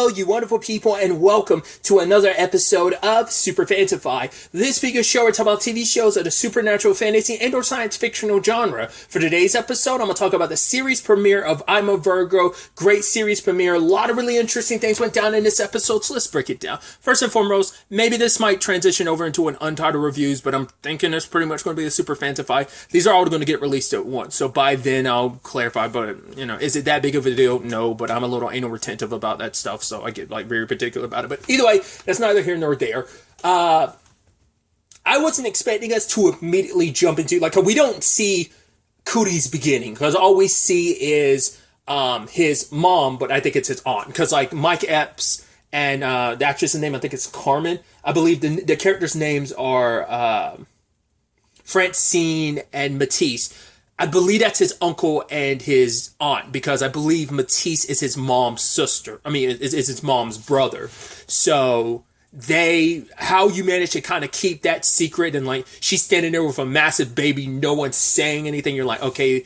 Hello, you wonderful people, and welcome to another episode of Super-Fanta-Fi. This week's show, we're talking about TV shows of the supernatural, fantasy, and or science fictional genre. For today's episode, I'm going to talk about the series premiere of I'm a Virgo. Great series premiere. A lot of really interesting things went down in this episode, so let's break it down. First and foremost, maybe this might transition over into an Untitled Reviews, but I'm thinking it's pretty much going to be the Super-Fanta-Fi. These are all going to get released at once, so by then I'll clarify, but, is it that big of a deal? No, but I'm a little anal retentive about that stuff, so I get very particular about it. But either way, that's neither here nor there. I wasn't expecting us to immediately jump into we don't see Cootie's beginning, because all we see is his mom, but I think it's his aunt, because Mike Epps and the actress's name, I think it's Carmen. I believe the characters' names are Francine and Matisse. I believe that's his uncle and his aunt, because I believe Matisse is his mom's sister. Is his mom's brother. So how you manage to kind of keep that secret, and she's standing there with a massive baby, no one's saying anything. You're like, okay,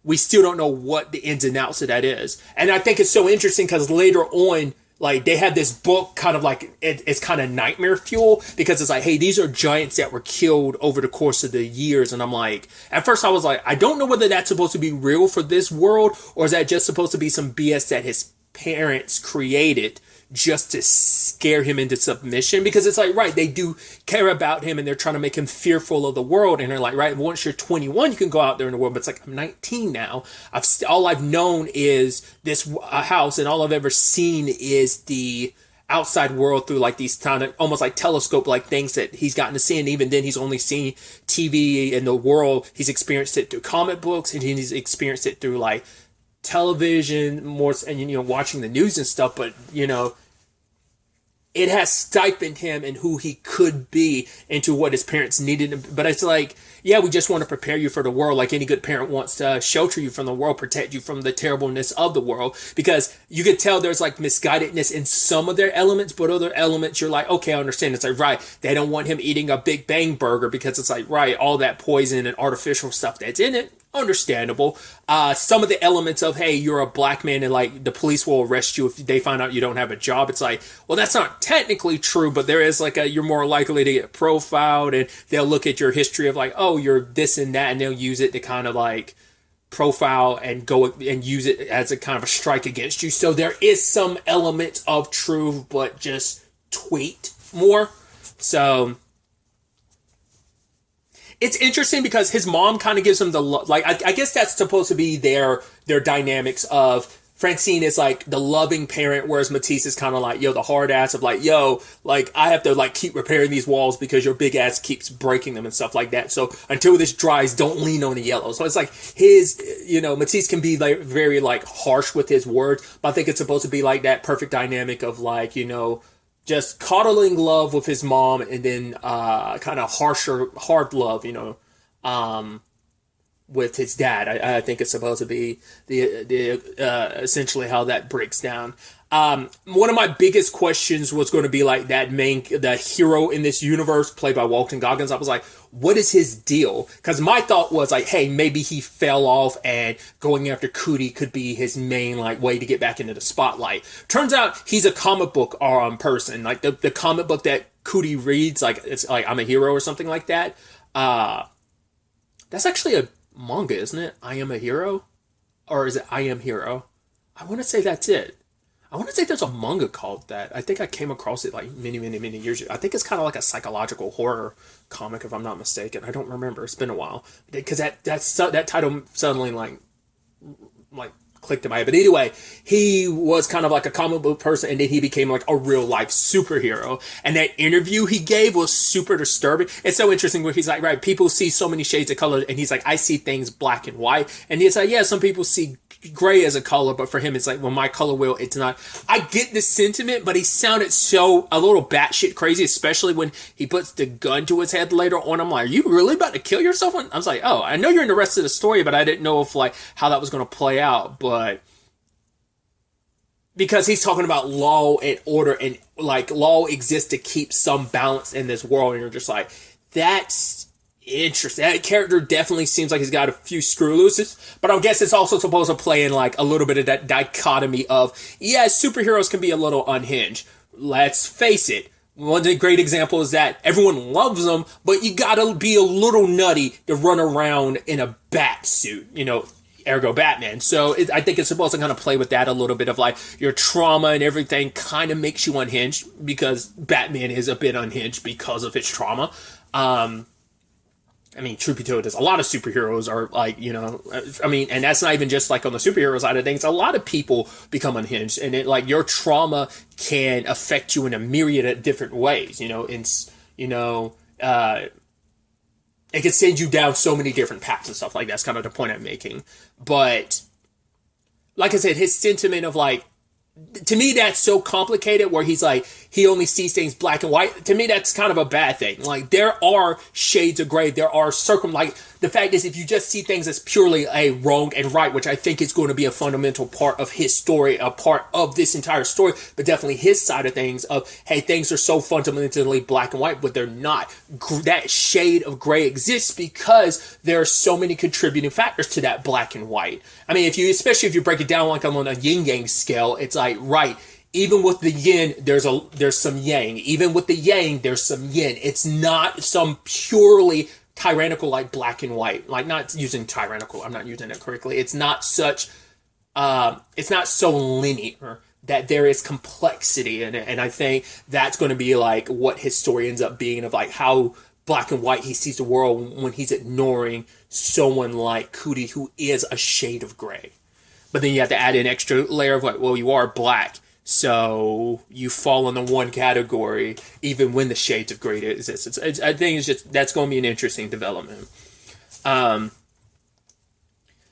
we still don't know what the ins and outs of that is. And I think it's so interesting because later on, they had this book it's kind of nightmare fuel, because it's hey, these are giants that were killed over the course of the years. And I'm at first I was I don't know whether that's supposed to be real for this world, or is that just supposed to be some BS that his parents created just to scare him into submission? Because it's right, they do care about him and they're trying to make him fearful of the world. And they're right, once you're 21, you can go out there in the world. But it's I'm 19 now. All I've known is this house, and all I've ever seen is the outside world through these kind of almost telescope things that he's gotten to see. And even then, he's only seen TV in the world. He's experienced it through comic books, and he's experienced it through television more, and watching the news and stuff. But it has stipend him in who he could be into what his parents needed. But it's yeah, we just want to prepare you for the world. Any good parent wants to shelter you from the world, protect you from the terribleness of the world, because you could tell there's misguidedness in some of their elements, but other elements you're okay, I understand. It's right, they don't want him eating a Big Bang burger because it's right, all that poison and artificial stuff that's in it. Understandable. Some of the elements of, hey, you're a black man and the police will arrest you if they find out you don't have a job. It's well, that's not technically true, but there is you're more likely to get profiled, and they'll look at your history of oh, you're this and that, and they'll use it to kind of profile and go and use it as a kind of a strike against you. So there is some element of truth, but just tweaked more. So it's interesting because his mom kind of gives him the I guess that's supposed to be their dynamics of Francine is the loving parent, whereas Matisse is kind of the hard ass of I have to keep repairing these walls because your big ass keeps breaking them and stuff like that. So until this dries, don't lean on the yellow. So it's his, Matisse can be very harsh with his words, but I think it's supposed to be that perfect dynamic of just coddling love with his mom, and then kind of hard love, with his dad. I think it's supposed to be the essentially how that breaks down. One of my biggest questions was going to be the hero in this universe played by Walton Goggins. I was what is his deal? Because my thought was hey, maybe he fell off and going after Cootie could be his main way to get back into the spotlight. Turns out he's a comic book person. The comic book that Cootie reads, it's I'm a Hero or something like that. That's actually a manga, isn't it? I Am a Hero? Or is it I Am Hero? I want to say that's it. I want to say there's a manga called that. I think I came across it many, many, many years ago. I think it's kind of a psychological horror comic, if I'm not mistaken. I don't remember. It's been a while. Because that title suddenly clicked in my head. But anyway, he was kind of a comic book person, and then he became a real life superhero. And that interview he gave was super disturbing. It's so interesting where he's right, people see so many shades of color, and he's I see things black and white. And he's yeah, some people see gray as a color, but for him it's well, my color wheel, it's not. I get the sentiment, but he sounded so a little batshit crazy, especially when he puts the gun to his head later on. I'm are you really about to kill yourself? I was oh, I know you're in the rest of the story, but I didn't know if how that was going to play out. But because he's talking about law and order, and law exists to keep some balance in this world, and you're just that's Interesting. That character definitely seems like he's got a few screw looses, but I guess it's also supposed to play in like a little bit of that dichotomy of, yeah, superheroes can be a little unhinged. Let's face it. One of the great examples is that everyone loves them, but you gotta be a little nutty to run around in a bat suit, ergo Batman. So I think it's supposed to kind of play with that a little bit of like your trauma and everything kind of makes you unhinged because Batman is a bit unhinged because of his trauma. I mean, truth be told, there's a lot of superheroes are like, and that's not even just like on the superhero side of things. A lot of people become unhinged, and your trauma can affect you in a myriad of different ways. It can send you down so many different paths and stuff. Like that's kind of the point I'm making. But like I said, his sentiment of like, to me, that's so complicated where he's like, he only sees things black and white. To me, that's kind of a bad thing. Like, there are shades of gray. There are the fact is, if you just see things as purely a wrong and right, which I think is going to be a fundamental part of his story, a part of this entire story, but definitely his side of things of, hey, things are so fundamentally black and white, but they're not. That shade of gray exists because there are so many contributing factors to that black and white. I mean, especially if you break it down like on a yin-yang scale, it's like, right, even with the yin, there's some yang. Even with the yang, there's some yin. It's not some purely tyrannical like black and white. Like, not using tyrannical, I'm not using it correctly. It's not it's not so linear that there is complexity in it. And I think that's going to be like what his story ends up being of like how black and white he sees the world when he's ignoring someone like Cootie who is a shade of gray. But then you have to add an extra layer of like, well, you are black. So you fall in the one category, even when the shades of gray exist. I think that's going to be an interesting development. But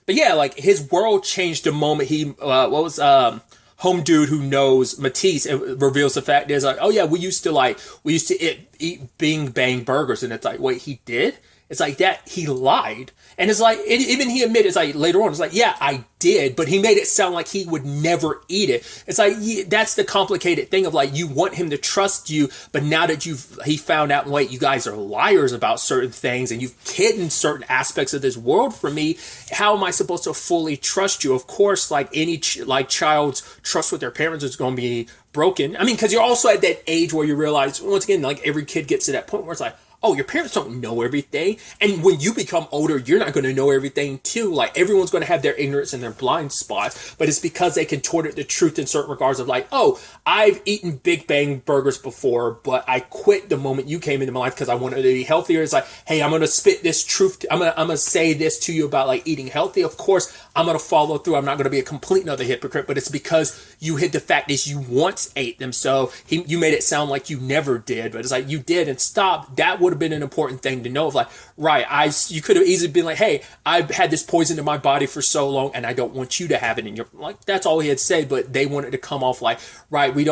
yeah, like his world changed the moment he, home dude who knows Matisse and reveals the fact is like, oh yeah, we used to eat Bing Bang burgers. And it's like, wait, he did? It's like that he lied. And it's like, even he admitted, it's like later on, it's like, yeah, I did, but he made it sound like he would never eat it. It's like, that's the complicated thing of like, you want him to trust you, but now that he found out, wait, you guys are liars about certain things and you've hidden certain aspects of this world from me. How am I supposed to fully trust you? Of course, like any child's trust with their parents is going to be broken. I mean, because you're also at that age where you realize, once again, like every kid gets to that point where it's like, oh, your parents don't know everything. And when you become older, you're not going to know everything too. Like everyone's going to have their ignorance and their blind spots, but it's because they contorted the truth in certain regards of like, oh, I've eaten Big Bang burgers before, but I quit the moment you came into my life because I wanted to be healthier. It's like, hey, I'm going to spit this truth. I'm going to say this to you about like eating healthy. Of course, I'm going to follow through. I'm not going to be a complete another hypocrite, but it's because you hid the fact is you once ate them. So you made it sound like you never did, but it's like you did and stopped. That would have been an important thing to know of like, right, you could have easily been like, hey, I've had this poison in my body for so long and I don't want you to have it in your, like, that's all he had said, but they wanted to come off like, right, we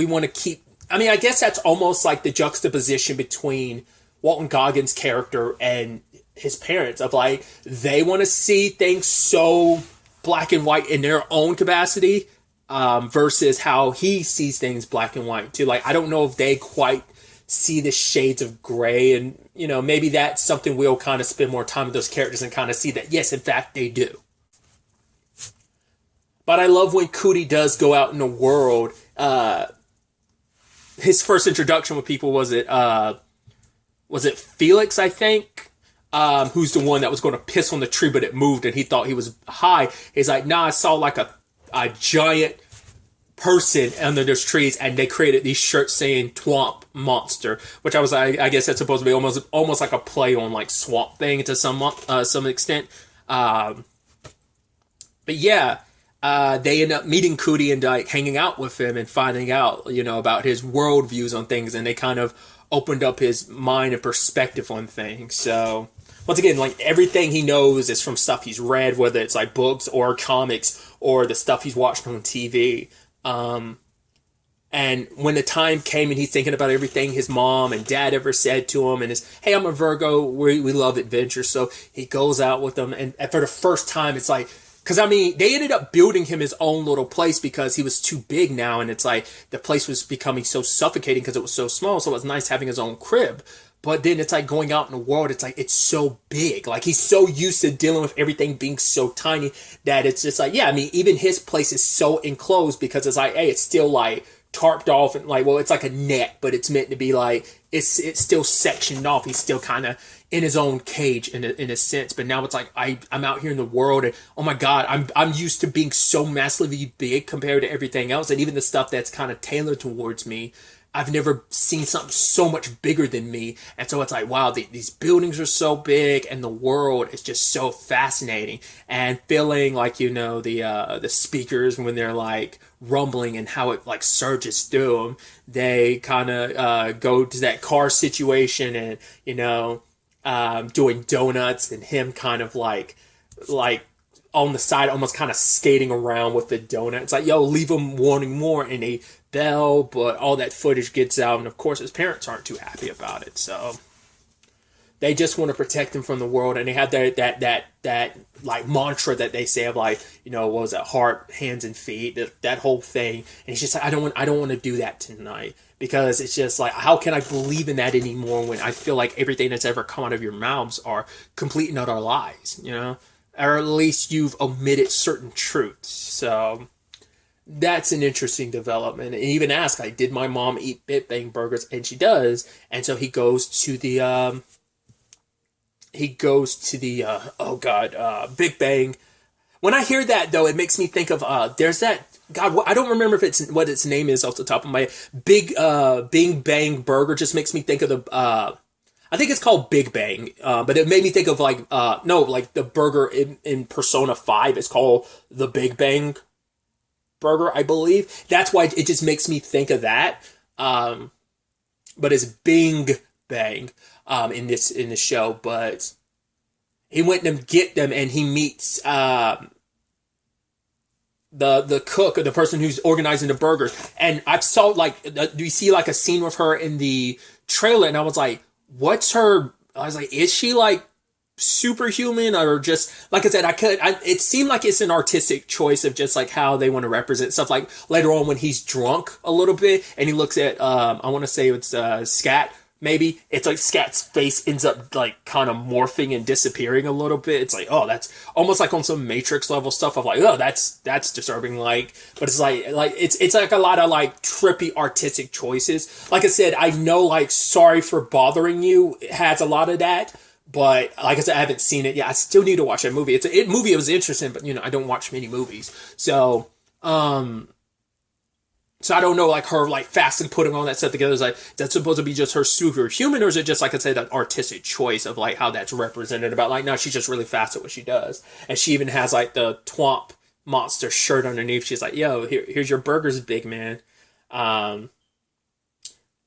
want to keep, I mean, I guess that's almost like the juxtaposition between Walton Goggins' character and his parents of like, they want to see things so black and white in their own capacity versus how he sees things black and white too. Like, I don't know if they quite see the shades of gray, and maybe that's something we'll kind of spend more time with those characters and kind of see that yes, in fact they do. But I love when Cootie does go out in the world. His first introduction with people was it Felix, I think, who's the one that was going to piss on the tree but it moved and he thought he was high. He's like, nah, I saw like a giant person under those trees, and they created these shirts saying "Twomp Monster," which I guess that's supposed to be almost like a play on like Swamp Thing to some extent. But yeah, they end up meeting Cootie and like hanging out with him and finding out about his world views on things, and they kind of opened up his mind and perspective on things. So once again, like everything he knows is from stuff he's read, whether it's like books or comics or the stuff he's watched on TV. And when the time came and he's thinking about everything his mom and dad ever said to him, and hey, I'm a Virgo, we love adventure. So he goes out with them. And for the first time, it's like, because I mean, they ended up building him his own little place because he was too big now. And it's like the place was becoming so suffocating because it was so small. So it was nice having his own crib. But then it's like going out in the world, it's like it's so big. Like he's so used to dealing with everything being so tiny that it's just like, yeah, I mean, even his place is so enclosed because it's like, hey, it's still like tarped off and like, well, it's like a net, but it's meant to be like it's still sectioned off. He's still kind of in his own cage in a sense. But now it's like I'm out here in the world and oh my god, I'm used to being so massively big compared to everything else, and even the stuff that's kind of tailored towards me. I've never seen something so much bigger than me. And so it's like, wow, these buildings are so big and the world is just so fascinating. And feeling like, you know, the speakers when they're like rumbling and how it like surges through them, they kind of go to that car situation and, you know, doing donuts and him kind of like on the side, almost kind of skating around with the donut. It's like, yo, leave them wanting more, and they bell, but all that footage gets out, and of course his parents aren't too happy about it, so they just want to protect him from the world, and they have that like mantra that they say of like, you know, what was it, heart, hands, and feet, that whole thing, and he's just like, I don't want to do that tonight, because it's just like, how can I believe in that anymore when I feel like everything that's ever come out of your mouths are complete and utter lies, you know? Or at least you've omitted certain truths. So that's an interesting development. And even ask, like, did my mom eat Big Bang burgers? And she does. And so he goes to the Big Bang. When I hear that though, it makes me think of there's that, God, I don't remember if it's what its name is off the top of my Big Bang burger. Just makes me think of the I think it's called Big Bang, but it made me think of like like the burger in Persona 5 is called the Big Bang burger, I believe. That's why it just makes me think of that. But it's Bing Bang in the show. But he went to get them, and he meets the cook, or the person who's organizing the burgers. And I saw like, do you see like a scene with her in the trailer? And I was like, what's her? I was like, is she like superhuman, or just, like I said, it seemed like it's an artistic choice of just like how they want to represent stuff. Like later on when he's drunk a little bit and he looks at I want to say it's Scat, maybe it's like Scat's face ends up like kind of morphing and disappearing a little bit. It's like, oh, that's almost like on some Matrix level stuff of like, oh, that's disturbing. Like, but it's like it's like a lot of like trippy artistic choices. Like I said, I know like Sorry for Bothering You has a lot of that, but like I said, I haven't seen it yet. I still need to watch that movie. It was interesting, but you know, I don't watch many movies, so so I don't know, like, her, like, fastly putting all that stuff together. Is like, that's supposed to be just her superhuman, or is it just, like I said, that artistic choice of, like, how that's represented? About, like, no, she's just really fast at what she does. And she even has, like, the Twomp Monster shirt underneath. She's like, yo, here's your burgers, big man.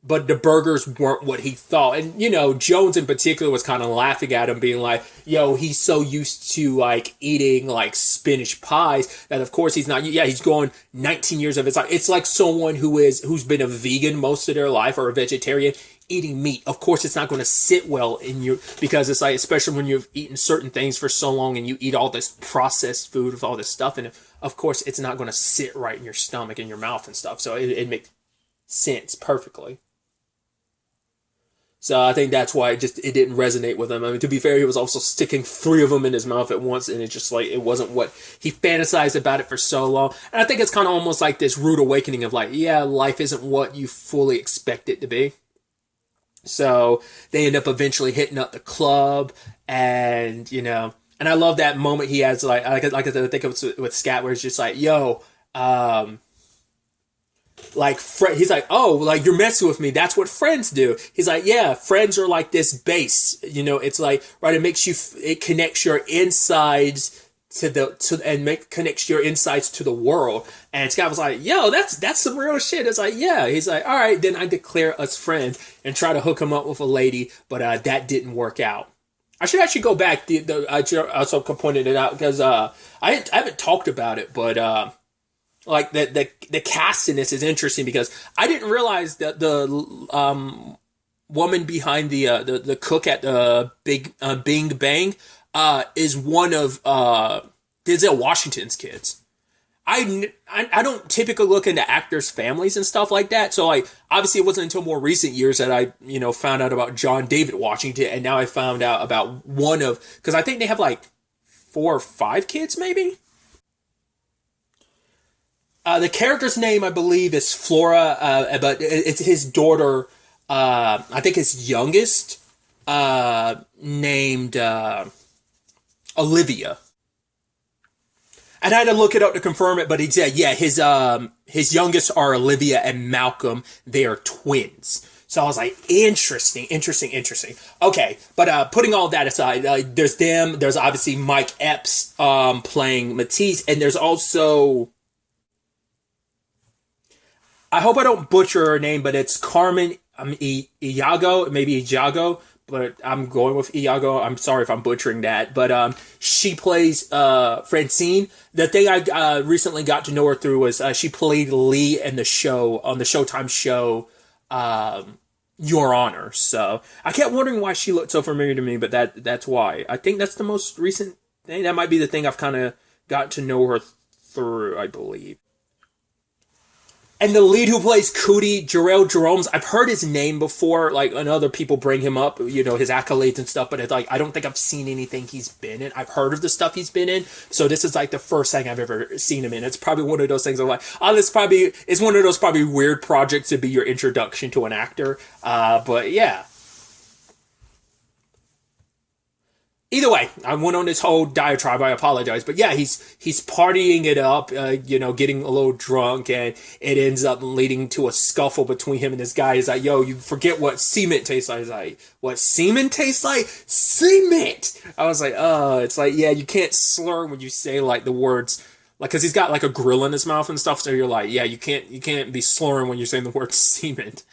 But the burgers weren't what he thought. And, you know, Jones in particular was kind of laughing at him, being like, yo, he's so used to, like, eating, like, spinach pies that, of course, he's not. Yeah, he's going 19 years of his life. It's like someone who's been a vegan most of their life, or a vegetarian, eating meat. Of course, it's not going to sit well in you, because it's like, especially when you've eaten certain things for so long and you eat all this processed food with all this stuff in it, of course, it's not going to sit right in your stomach and your mouth and stuff. So it makes sense perfectly. So I think that's why it didn't resonate with him. I mean, to be fair, he was also sticking 3 of them in his mouth at once, and it just like, it wasn't what he fantasized about it for so long. And I think it's kind of almost like this rude awakening of like, yeah, life isn't what you fully expect it to be. So they end up eventually hitting up the club, and you know, and I love that moment he has like I said, I think it was with Scat, where it's just like, yo, like, he's like, oh, like, you're messing with me. That's what friends do. He's like, yeah, friends are like this base. You know, it's like, right, it connects your insides connects your insides to the world. And Scott was like, yo, that's some real shit. It's like, yeah. He's like, all right, then I declare us friends and try to hook him up with a lady, but that didn't work out. I should actually go back. I also pointed it out because I haven't talked about it, but like the cast in this is interesting, because I didn't realize that the woman behind the cook at the Bing Bang is one of Denzel Washington's kids. I don't typically look into actors' families and stuff like that. So like obviously it wasn't until more recent years that I found out about John David Washington, and now I found out about one of, because I think they have like 4 or 5 kids maybe. The character's name I believe is Flora, but it's his daughter. I think his youngest named Olivia. And I had to look it up to confirm it, but he said, yeah, his youngest are Olivia and Malcolm. They are twins. So I was like, interesting. Okay, but putting all that aside, there's them. There's obviously Mike Epps playing Matisse, and there's also, I hope I don't butcher her name, but it's Carmen Iago, maybe Iago, but I'm going with Iago. I'm sorry if I'm butchering that, but she plays Francine. The thing I recently got to know her through was she played Lee in the show, on the Showtime show Your Honor. So I kept wondering why she looked so familiar to me, but that's why. I think that's the most recent thing. That might be the thing I've kind of got to know her through, I believe. And the lead who plays Cootie, Jarrell Jerome's, I've heard his name before, like, and other people bring him up, his accolades and stuff, but it's like, I don't think I've seen anything he's been in. I've heard of the stuff he's been in, so this is like the first thing I've ever seen him in. It's probably one of those things I'm like, it's one of those probably weird projects to be your introduction to an actor, but yeah. Either way, I went on this whole diatribe. I apologize, but yeah, he's partying it up, getting a little drunk, and it ends up leading to a scuffle between him and this guy. He's like, "Yo, you forget what cement tastes like." He's like, "What semen tastes like? Cement." I was like, "Oh, it's like, yeah, you can't slur when you say like the words." Like, cause he's got like a grill in his mouth and stuff, so you're like, yeah, you can't be slurring when you're saying the word cement.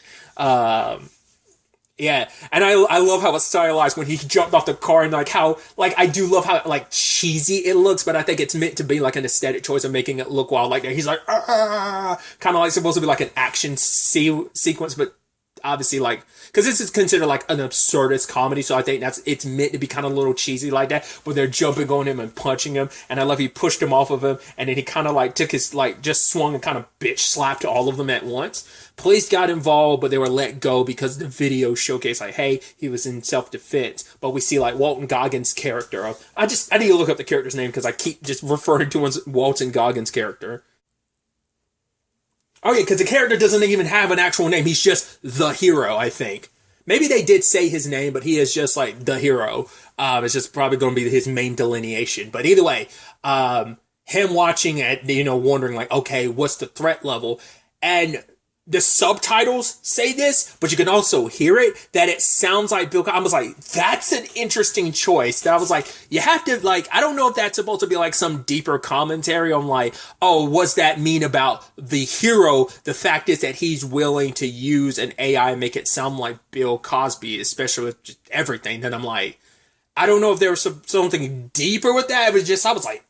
Yeah, and I love how it's stylized when he jumped off the car, and like how, like, I do love how like cheesy it looks, but I think it's meant to be like an aesthetic choice of making it look wild. Like he's like, kind of like supposed to be like an action sequence, but obviously like, because this is considered like an absurdist comedy, so I think it's meant to be kind of a little cheesy like that, where they're jumping on him and punching him, and I love he pushed him off of him, and then he kind of like took his, like, just swung and kind of bitch slapped all of them at once. Police got involved, but they were let go because the video showcased like, hey, he was in self-defense. But we see like Walton Goggins' character. I need to look up the character's name because I keep just referring to him as Walton Goggins' character. Oh yeah, because the character doesn't even have an actual name. He's just the hero, I think. Maybe they did say his name, but he is just like the hero. It's just probably going to be his main delineation. But either way, him watching it, wondering like, okay, what's the threat level? And the subtitles say this, but you can also hear it, that it sounds like Bill Cosby. I was like, that's an interesting choice. That I was like, you have to, like, I don't know if that's supposed to be like some deeper commentary on like, oh, what's that mean about the hero? The fact is that he's willing to use an AI and make it sound like Bill Cosby, especially with just everything. Then I'm like, I don't know if there was something deeper with that. It was just, I was like,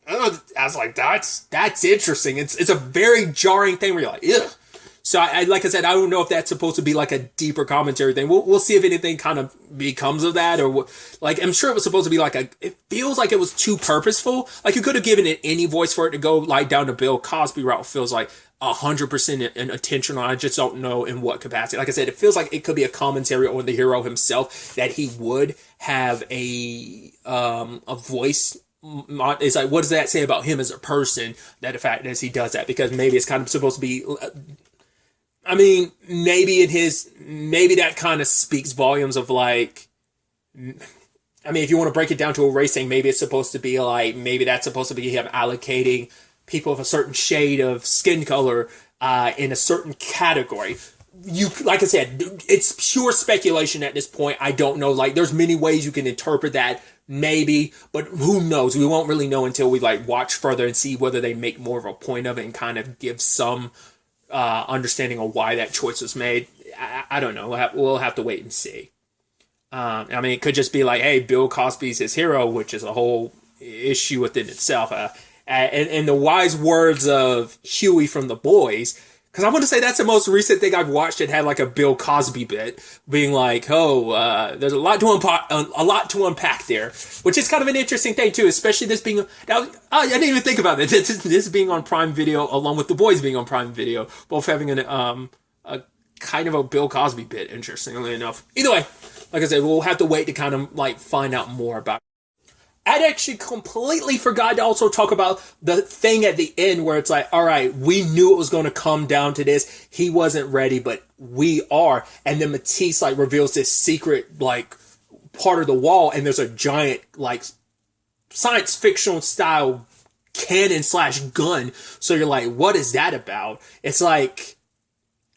that's interesting. It's a very jarring thing where you're like, ugh. So I like I said, I don't know if that's supposed to be like a deeper commentary thing. We'll see if anything kind of becomes of that, or like, I'm sure it was supposed to be like it feels like it was too purposeful. Like you could have given it any voice for it to go like down the Bill Cosby route. It feels like 100% intentional. I just don't know in what capacity. Like I said, it feels like it could be a commentary on the hero himself, that he would have a voice. It's like, what does that say about him as a person, that the fact is he does that? Because maybe it's kind of supposed to be, I mean, maybe that kind of speaks volumes of like, I mean, if you want to break it down to a race thing, maybe it's supposed to be like, maybe that's supposed to be him allocating people of a certain shade of skin color in a certain category. Like I said, it's pure speculation at this point. I don't know. Like, there's many ways you can interpret that, maybe, but who knows? We won't really know until we like watch further and see whether they make more of a point of it and kind of give some understanding of why that choice was made. I don't know. We'll have to wait and see. I mean, it could just be like, hey, Bill Cosby's his hero, which is a whole issue within itself. And the wise words of Huey from The Boys, Because I want to say that's the most recent thing I've watched that had like a Bill Cosby bit, being like, "Oh, there's a lot to unpack there," which is kind of an interesting thing too, especially this being. Now, I didn't even think about it. This being on Prime Video, along with The Boys being on Prime Video, both having a kind of a Bill Cosby bit. Interestingly enough, either way, like I said, we'll have to wait to kind of like find out more about it. I'd actually completely forgot to also talk about the thing at the end where it's like, all right, we knew it was going to come down to this. He wasn't ready, but we are. And then Matisse like reveals this secret like part of the wall, and there's a giant like science fictional style cannon / gun. So you're like, what is that about? It's like,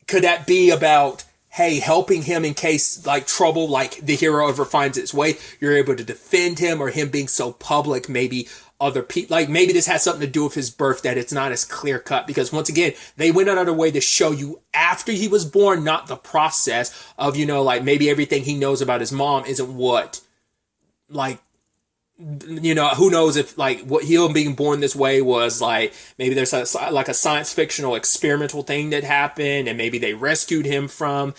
could that be about, hey, helping him in case like trouble, like the hero ever finds its way, you're able to defend him, or him being so public, maybe other people, like maybe this has something to do with his birth, that it's not as clear cut, because once again, they went out of their way to show you after he was born, not the process of, like maybe everything he knows about his mom isn't what, like, who knows if like what him being born this way was like, maybe there's like a science fictional experimental thing that happened, and maybe they rescued him from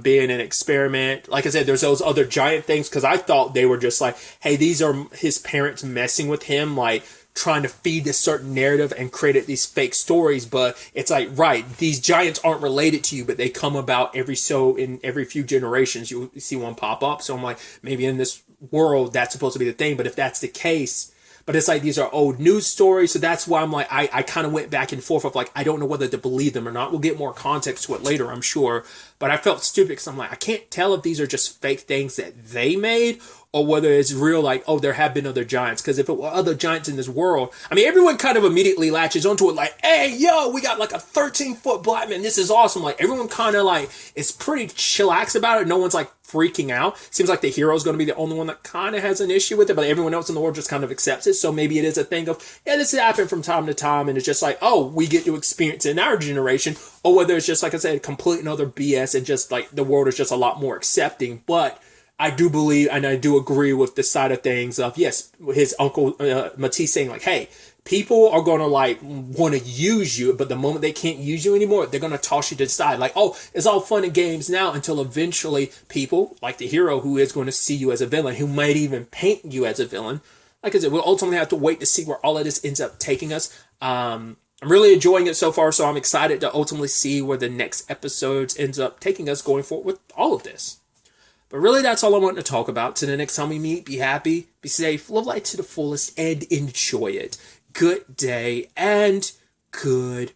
being an experiment. Like I said, there's those other giant things, because I thought they were just like, hey, these are his parents messing with him, like trying to feed this certain narrative and created these fake stories. But it's like, right, these giants aren't related to you, but they come about every few generations you see one pop up. So I'm like, maybe in this world that's supposed to be the thing. But if that's the case, but it's like these are old news stories, so that's why I'm like, I kind of went back and forth of like, I don't know whether to believe them or not. We'll get more context to it later, I'm sure, but I felt stupid because I'm like, I can't tell if these are just fake things that they made or whether it's real, like, oh, there have been other giants. Because if it were other giants in this world, I mean, everyone kind of immediately latches onto it like, hey, yo, we got like a 13-foot black man, this is awesome. Like, everyone kind of like is pretty chillax about it. No one's like freaking out. Seems like the hero's going to be the only one that kind of has an issue with it, but everyone else in the world just kind of accepts it. So maybe it is a thing of, yeah, this has happened from time to time, and it's just like, oh, we get to experience it in our generation, or whether it's just, like I said, complete and utter BS, and just like the world is just a lot more accepting. But I do believe, and I do agree with the side of things of, yes, his uncle Matisse saying like, hey, people are going to like want to use you, but the moment they can't use you anymore, they're going to toss you to the side. Like, oh, it's all fun and games now, until eventually people like the hero, who is going to see you as a villain, who might even paint you as a villain. Like I said, we'll ultimately have to wait to see where all of this ends up taking us. I'm really enjoying it so far, so I'm excited to ultimately see where the next episodes ends up taking us going forward with all of this. But really, that's all I want to talk about. Till the next time we meet, be happy, be safe, live life to the fullest, and enjoy it. Good day, and good